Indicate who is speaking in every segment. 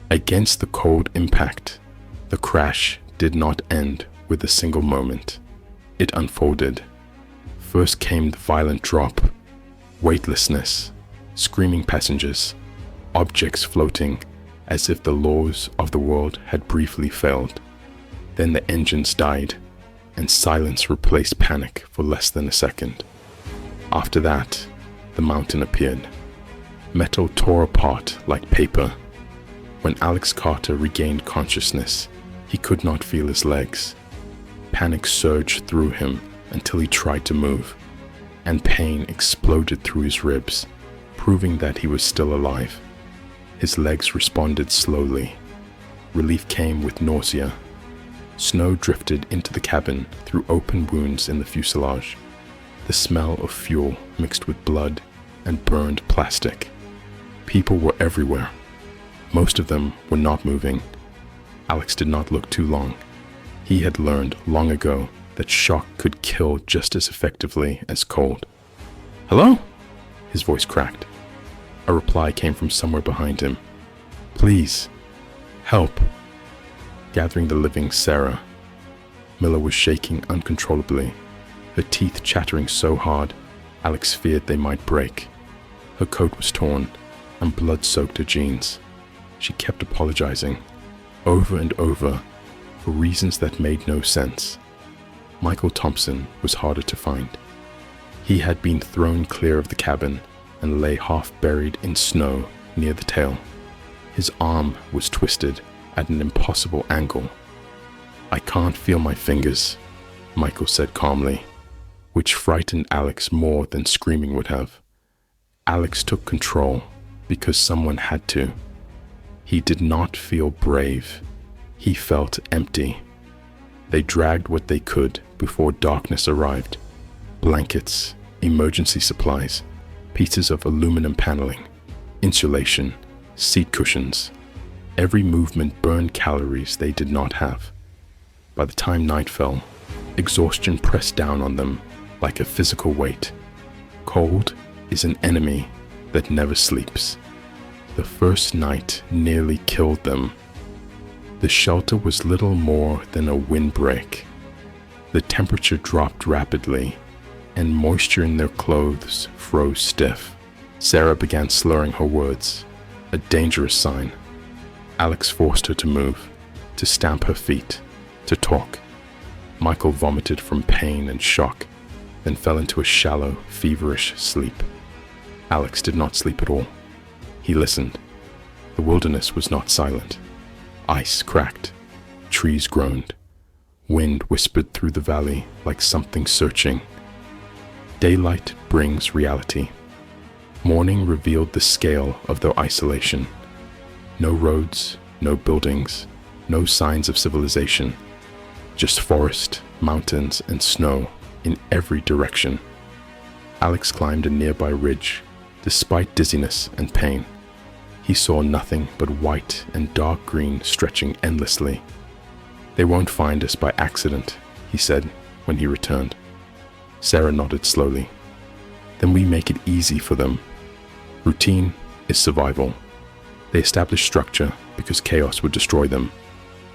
Speaker 1: Against the cold impact, the crash did not end with a single moment. It unfolded. First came the violent drop, weightlessness, screaming passengers, objects floating as if the laws of the world had briefly failed. Then the engines died, and silence replaced panic for less than a second. After that, the mountain appeared. Metal tore apart like paper. When Alex Carter regained consciousness, he could not feel his legs. Panic surged through him until he tried to move, and pain exploded through his ribs, proving that he was still alive. His legs responded slowly. Relief came with nausea. Snow drifted into the cabin through open wounds in the fuselage. The smell of fuel mixed with blood and burned plastic. People were everywhere. Most of them were not moving. Alex did not look too long. He had learned long ago that shock could kill just as effectively as cold. "Hello?" His voice cracked. A reply came from somewhere behind him. "Please, help." Gathering the living Sarah. Miller was shaking uncontrollably, her teeth chattering so hard, Alex feared they might break. Her coat was torn, and blood soaked her jeans. She kept apologizing, over and over, for reasons that made no sense. Michael Thompson was harder to find. He had been thrown clear of the cabin and lay half buried in snow near the tail. His arm was twisted at an impossible angle. "I can't feel my fingers," Michael said calmly, which frightened Alex more than screaming would have. Alex took control because someone had to. He did not feel brave. He felt empty. They dragged what they could before darkness arrived. Blankets, emergency supplies, pieces of aluminum paneling, insulation, seat cushions. Every movement burned calories they did not have. By the time night fell, exhaustion pressed down on them like a physical weight. Cold is an enemy that never sleeps. The first night nearly killed them. The shelter was little more than a windbreak. The temperature dropped rapidly, and moisture in their clothes froze stiff. Sarah began slurring her words, a dangerous sign. Alex forced her to move, to stamp her feet, to talk. Michael vomited from pain and shock, then fell into a shallow, feverish sleep. Alex did not sleep at all. He listened. The wilderness was not silent. Ice cracked. Trees groaned. Wind whispered through the valley like something searching. Daylight brings reality. Morning revealed the scale of their isolation. No roads, no buildings, no signs of civilization. Just forest, mountains, and snow in every direction. Alex climbed a nearby ridge, despite dizziness and pain. He saw nothing but white and dark green stretching endlessly. "They won't find us by accident," he said when he returned. Sarah nodded slowly. "Then we make it easy for them. Routine is survival." They established structure because chaos would destroy them.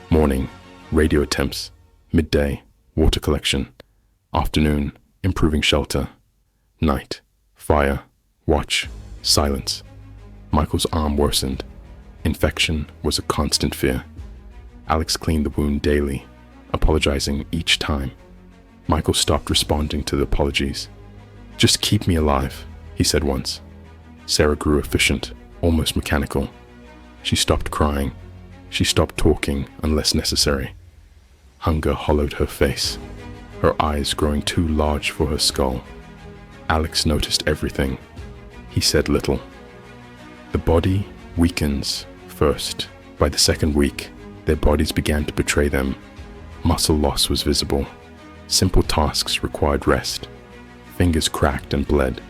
Speaker 1: Morning, radio attempts. Midday, water collection. Afternoon, improving shelter. Night, fire, watch, silence. Michael's arm worsened. Infection was a constant fear. Alex cleaned the wound daily, apologizing each time. Michael stopped responding to the apologies. "Just keep me alive," he said once. Sarah grew efficient, almost mechanical. She stopped crying. She stopped talking unless necessary. Hunger hollowed her face, her eyes growing too large for her skull. Alex noticed everything. He said little. The body weakens first. By the second week, their bodies began to betray them. Muscle loss was visible. Simple tasks required rest. Fingers cracked and bled.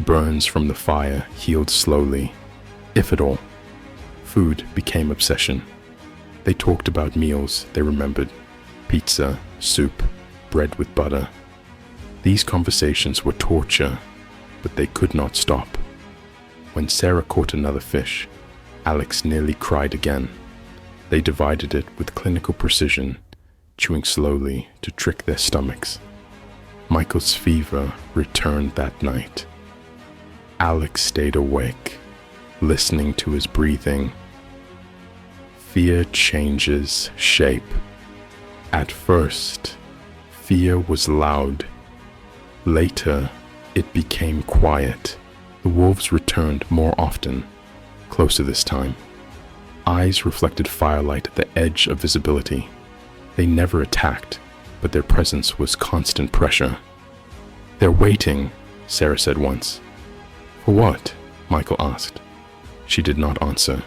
Speaker 1: Burns from the fire healed slowly, if at all. Food became obsession. They talked about meals they remembered. Pizza, soup, bread with butter. These conversations were torture, but they could not stop. When Sarah caught another fish, Alex nearly cried again. They divided it with clinical precision, chewing slowly to trick their stomachs. Michael's fever returned that night. Alex stayed awake, listening to his breathing. Fear changes shape. At first, fear was loud. Later, it became quiet. The wolves returned more often, closer this time. Eyes reflected firelight at the edge of visibility. They never attacked, but their presence was constant pressure. "They're waiting," Sarah said once. "For what?" Michael asked. She did not answer.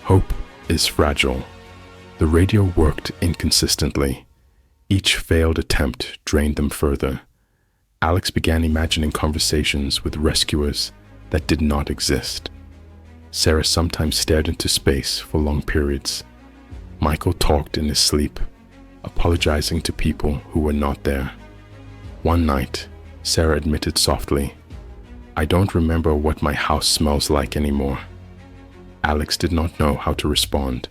Speaker 1: Hope is fragile. The radio worked inconsistently. Each failed attempt drained them further. Alex began imagining conversations with rescuers that did not exist. Sarah sometimes stared into space for long periods. Michael talked in his sleep, apologizing to people who were not there. One night, Sarah admitted softly, "I don't remember what my house smells like anymore." Alex did not know how to respond.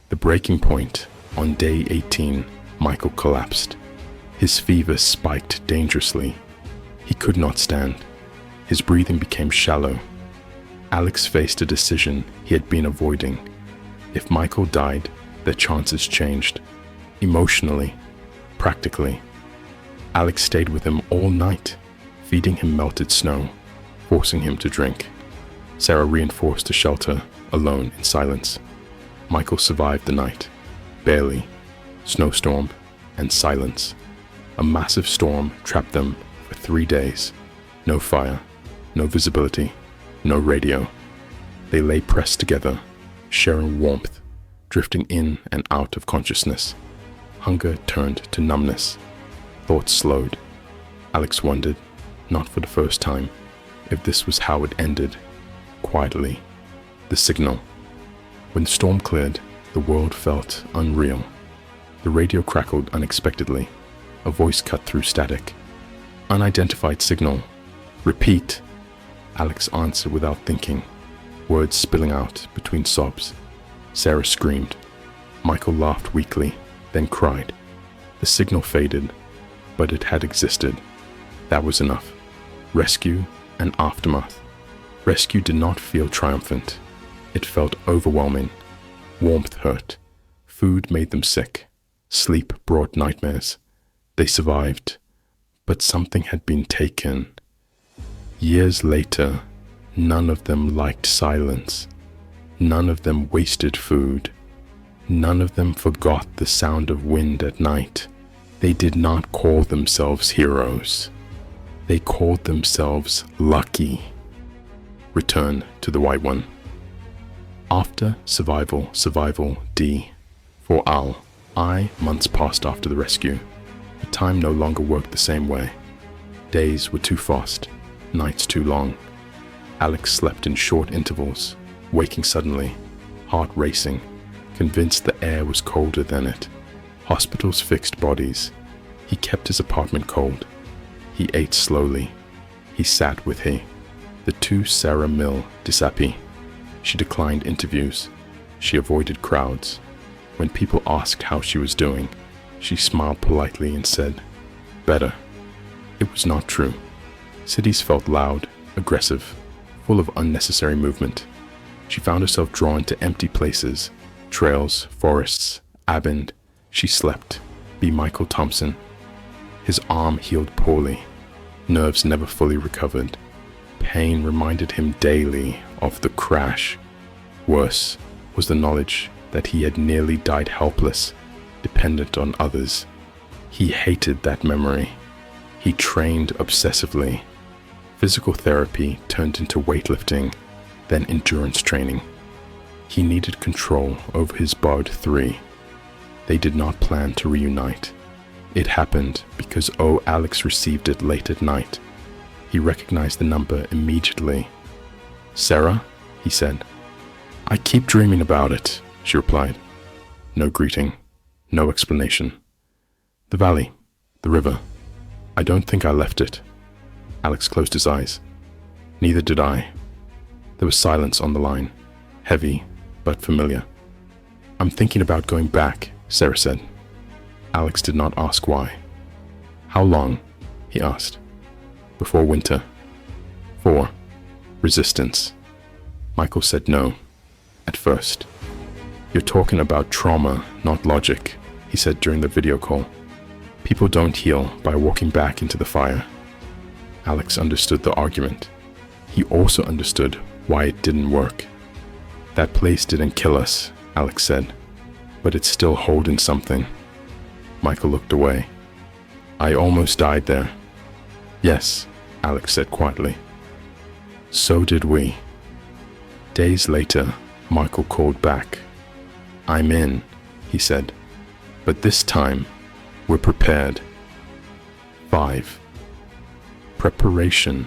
Speaker 1: The breaking point, on day 18, Michael collapsed. His fever spiked dangerously. He could not stand. His breathing became shallow. Alex faced a decision he had been avoiding. If Michael died, their chances changed. Emotionally, practically. Alex stayed with him all night, feeding him melted snow, forcing him to drink. Sarah reinforced the shelter, alone in silence. Michael survived the night, barely. Snowstorm and silence. A massive storm trapped them for 3 days. No fire, no visibility, no radio. They lay pressed together, sharing warmth, drifting in and out of consciousness. Hunger turned to numbness. Thoughts slowed. Alex wondered, not for the first time, if this was how it ended. Quietly. The signal. When the storm cleared, the world felt unreal. The radio crackled unexpectedly. A voice cut through static. "Unidentified signal. Repeat." Alex answered without thinking, words spilling out between sobs. Sarah screamed. Michael laughed weakly, then cried. The signal faded, but it had existed. That was enough. Rescue and aftermath. Rescue did not feel triumphant. It felt overwhelming. Warmth hurt. Food made them sick. Sleep brought nightmares. They survived, but something had been taken. Years later, none of them liked silence. None of them wasted food. None of them forgot the sound of wind at night. They did not call themselves heroes. They called themselves lucky. Return to the White One. After survival D. For Al, months passed after the rescue, but time no longer worked the same way. Days were too fast, nights too long. Alex slept in short intervals, waking suddenly, heart racing, convinced the air was colder than it. Hospitals fixed bodies. He kept his apartment cold. He ate slowly. He sat with the two Sarah Mill disappy. She declined interviews. She avoided crowds. When people asked how she was doing, she smiled politely and said, "Better." It was not true. Cities felt loud, aggressive, full of unnecessary movement. She found herself drawn to empty places, trails, forests, abandoned. She slept. Be Michael Thompson. His arm healed poorly. Nerves never fully recovered. Pain reminded him daily of the crash. Worse was the knowledge that he had nearly died helpless, dependent on others. He hated that memory. He trained obsessively. Physical therapy turned into weightlifting, then endurance training. He needed control over his Bard 3. They did not plan to reunite. It happened because Alex received it late at night. He recognized the number immediately. "Sarah?" he said. "I keep dreaming about it," she replied. No greeting, no explanation. "The valley, the river. I don't think I left it." Alex closed his eyes. "Neither did I." There was silence on the line, heavy but familiar. "I'm thinking about going back," Sarah said. Alex did not ask why. "How long?" he asked. "Before winter." 4. Resistance. Michael said no, at first. "You're talking about trauma, not logic," he said during the video call. "People don't heal by walking back into the fire." Alex understood the argument. He also understood why it didn't work. "That place didn't kill us," Alex said, "but it's still holding something." Michael looked away. "I almost died there." "Yes," Alex said quietly. "So did we." Days later, Michael called back. "I'm in," he said, "but this time, we're prepared." 5. Preparation.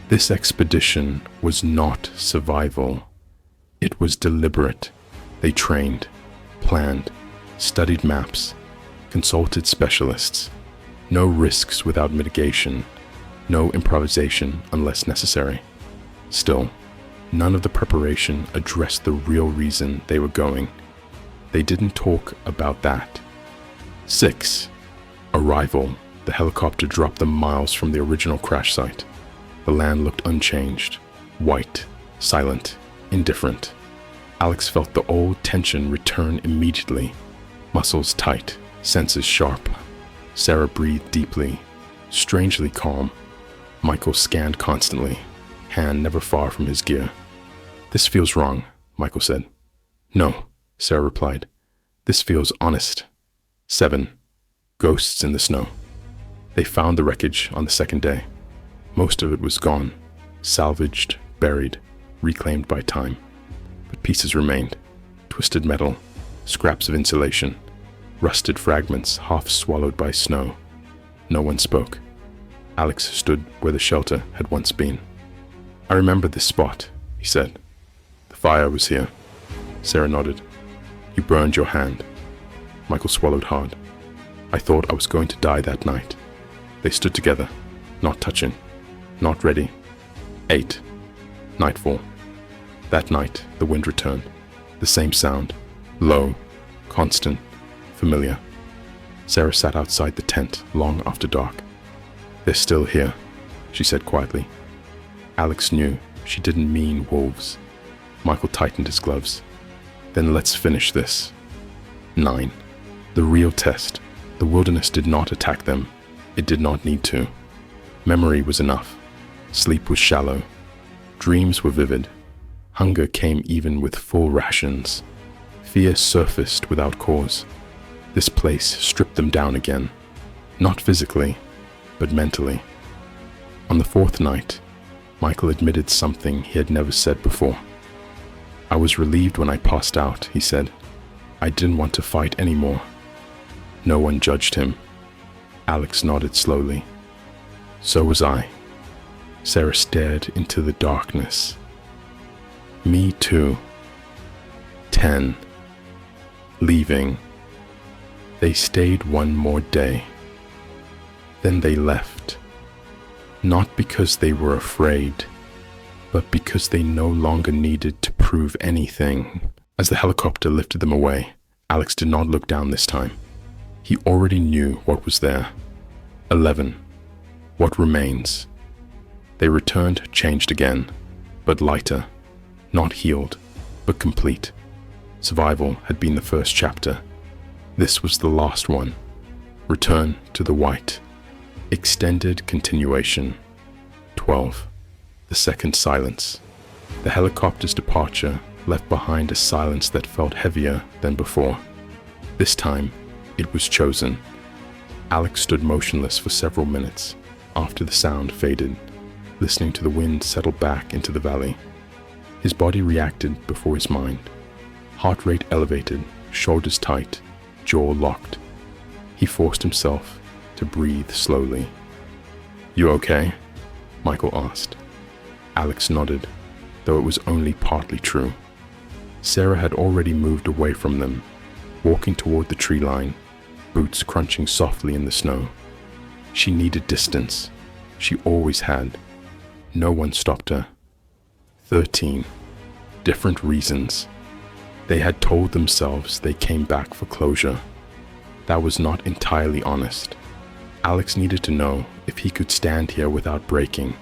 Speaker 1: This expedition was not survival. It was deliberate. They trained, planned, studied maps, consulted specialists. No risks without mitigation, no improvisation unless necessary. Still, none of the preparation addressed the real reason they were going. They didn't talk about that. 6. Arrival. The helicopter dropped them miles from the original crash site. The land looked unchanged, white, silent, indifferent. Alex felt the old tension return immediately. Muscles tight, senses sharp. Sarah breathed deeply, strangely calm. Michael scanned constantly, hand never far from his gear. "This feels wrong," Michael said. "No," Sarah replied. "This feels honest." 7. Ghosts in the snow. They found the wreckage on the second day. Most of it was gone, salvaged, buried, reclaimed by time. But pieces remained. Twisted metal, scraps of insulation, rusted fragments half swallowed by snow. No one spoke. Alex stood where the shelter had once been. "I remember this spot," he said. "The fire was here." Sarah nodded. "You burned your hand." Michael swallowed hard. "I thought I was going to die that night." They stood together, not touching, not ready. 8. Nightfall. That night, the wind returned. The same sound, low, constant, familiar. Sarah sat outside the tent long after dark. "They're still here," she said quietly. Alex knew she didn't mean wolves. Michael tightened his gloves. "Then let's finish this." 9. The real test. The wilderness did not attack them. It did not need to. Memory was enough. Sleep was shallow. Dreams were vivid. Hunger came even with full rations. Fear surfaced without cause. This place stripped them down again. Not physically, but mentally. On the 4th night, Michael admitted something he had never said before. "I was relieved when I passed out," he said. "I didn't want to fight anymore." No one judged him. Alex nodded slowly. "So was I." Sarah stared into the darkness. "Me too." 10. Leaving. They stayed one more day. Then they left. Not because they were afraid, but because they no longer needed to prove anything. As the helicopter lifted them away, Alex did not look down this time. He already knew what was there. 11. What remains? They returned changed again, but lighter. Not healed, but complete. Survival had been the first chapter. This was the last one. Return to the white. Extended continuation. 12. The second silence. The helicopter's departure left behind a silence that felt heavier than before. This time, it was chosen. Alex stood motionless for several minutes after the sound faded, listening to the wind settle back into the valley. His body reacted before his mind. Heart rate elevated, shoulders tight, jaw locked. He forced himself to breathe slowly. "You okay?" Michael asked. Alex nodded, though it was only partly true. Sarah had already moved away from them, walking toward the tree line, boots crunching softly in the snow. She needed distance. She always had. No one stopped her. 13. different reasons. They had told themselves they came back for closure. That was not entirely honest. Alex needed to know if he could stand here without breaking,